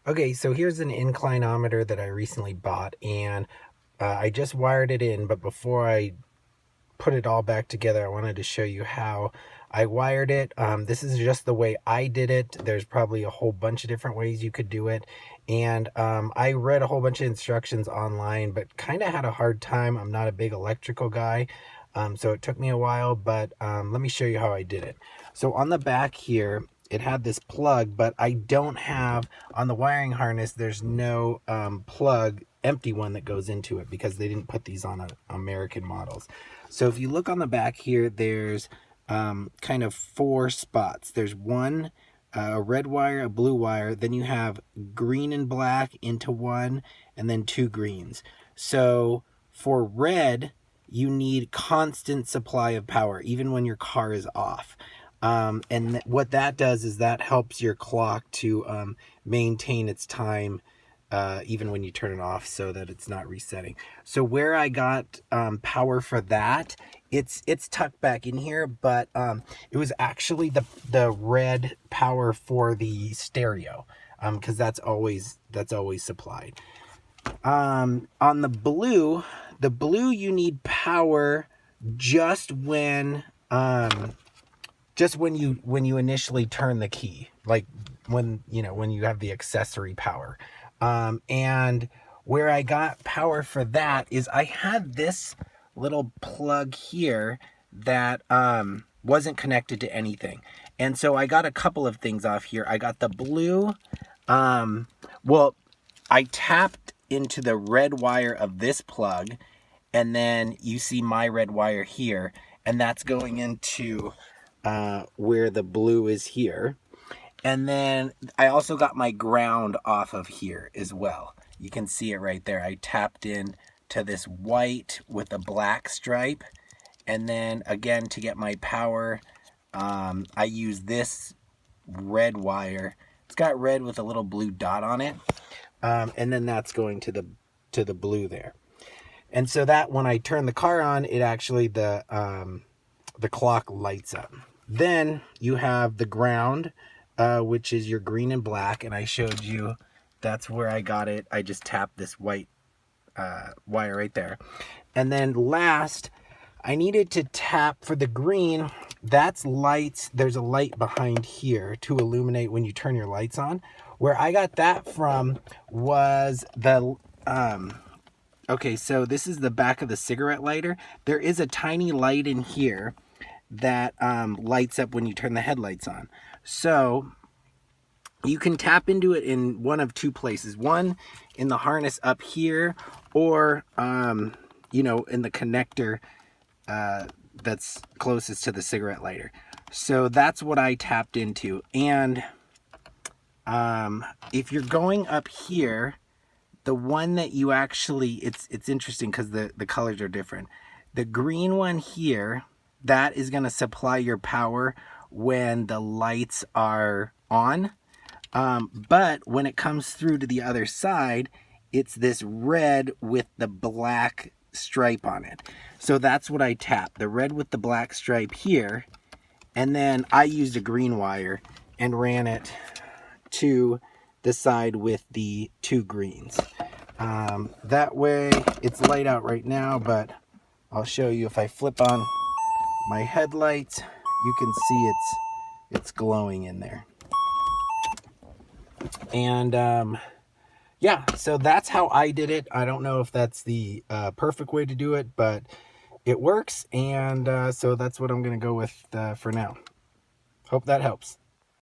Okay, so here's an inclinometer that I recently bought, and I just wired it in, but before I put it all back together, I wanted to show you how I wired it. This is just the way I did it. There's probably a whole bunch of different ways you could do it, and I read a whole bunch of instructions online, but kind of had a hard time. I'm not a big electrical guy, so it took me a while, but let me show you how I did it. So on the back here, it had this plug, but I don't have, on the wiring harness, there's no plug, empty one that goes into it because they didn't put these on American models. So if you look on the back here, there's kind of 4 spots. There's one, a red wire, a blue wire, then you have green and black into one, and then 2 greens. So for red, you need constant supply of power, even when your car is off. And what that does is that helps your clock to maintain its time even when you turn it off, so that it's not resetting. So where I got power for that, it's tucked back in here, but it was actually the red power for the stereo, because that's always supplied. On the blue you need power just when you initially turn the key, like when you have the accessory power. And where I got power for that is I had this little plug here that wasn't connected to anything, and so I got a couple of things off here. I got the blue, well, I tapped into the red wire of this plug, and then you see my red wire here, and that's going into where the blue is here. And then I also got my ground off of here as well. You can see it right there. I tapped in to this white with a black stripe. And then again, to get my power, I use this red wire. It's got red with a little blue dot on it. And then that's going to the blue there. And so that when I turn the car on, it actually, the clock lights up. Then you have the ground, which is your green and black, and I showed you that's where I got it. I just tapped this white wire right there. And then last, I needed to tap for the green. That's lights. There's a light behind here to illuminate when you turn your lights on. Where I got that from was the okay, so this is the back of the cigarette lighter. There is a tiny light in here that lights up when you turn the headlights on. So you can tap into it in one of 2 places. One, in the harness up here, or in the connector that's closest to the cigarette lighter. So that's what I tapped into. And if you're going up here, the one that you actually, it's interesting because the colors are different. The green one here, that is going to supply your power when the lights are on. But when it comes through to the other side, it's this red with the black stripe on it. So that's what I tapped, the red with the black stripe here. And then I used a green wire and ran it to the side with the 2 greens. That way, it's light out right now, but I'll show you if I flip on my headlights, you can see it's glowing in there. And yeah, so that's how I did it. I don't know if that's the perfect way to do it, but it works, and so that's what I'm going to go with for now. Hope that helps.